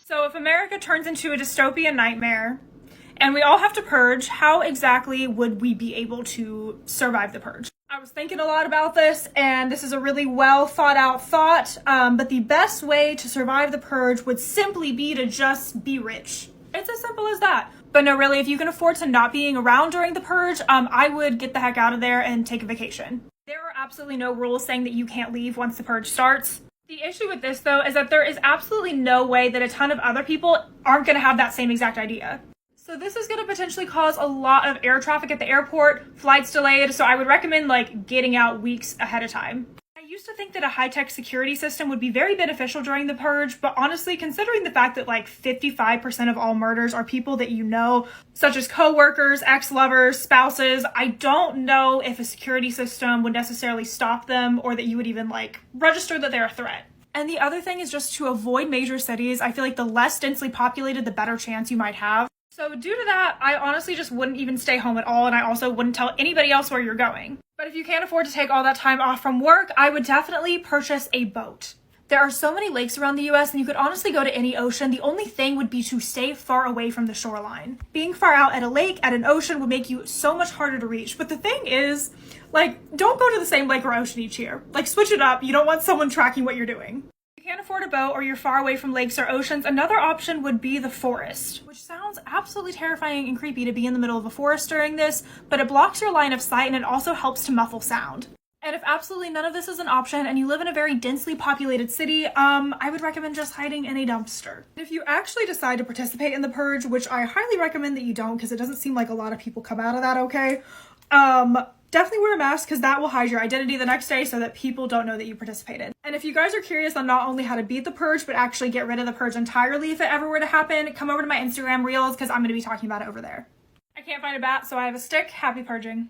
So if America turns into a dystopian nightmare and we all have to purge, how exactly would we be able to survive the purge? I was thinking a lot about this, and this is a really well thought out thought, but the best way to survive the purge would simply be to just be rich. It's as simple as that. But no, really, if you can afford to not being around during the purge, I would get the heck out of there and take a vacation. There are absolutely no rules saying that you can't leave once the purge starts. The issue with this, though, is that there is absolutely no way that a ton of other people aren't going to have that same exact idea. So this is going to potentially cause a lot of air traffic at the airport, flights delayed, so I would recommend getting out weeks ahead of time. I used to think that a high-tech security system would be very beneficial during the purge, but honestly, considering the fact that 55% of all murders are people that you know, such as co-workers, ex-lovers, spouses, I don't know if a security system would necessarily stop them or that you would even register that they're a threat. And the other thing is just to avoid major cities. I feel like the less densely populated, the better chance you might have. So due to that, I honestly just wouldn't even stay home at all, and I also wouldn't tell anybody else where you're going. But if you can't afford to take all that time off from work, I would definitely purchase a boat. There are so many lakes around the US, and you could honestly go to any ocean. The only thing would be to stay far away from the shoreline. Being far out at a lake, at an ocean, would make you so much harder to reach. But the thing is, don't go to the same lake or ocean each year. Switch it up. You don't want someone tracking what you're doing. Can't afford a boat or you're far away from lakes or oceans, another option would be the forest, which sounds absolutely terrifying and creepy to be in the middle of a forest during this, but it blocks your line of sight and it also helps to muffle sound. And if absolutely none of this is an option and you live in a very densely populated city, I would recommend just hiding in a dumpster. If you actually decide to participate in the purge, which I highly recommend that you don't because it doesn't seem like a lot of people come out of that okay, definitely wear a mask because that will hide your identity the next day so that people don't know that you participated. And if you guys are curious on not only how to beat the purge, but actually get rid of the purge entirely if it ever were to happen, come over to my Instagram reels because I'm going to be talking about it over there. I can't find a bat, so I have a stick. Happy purging.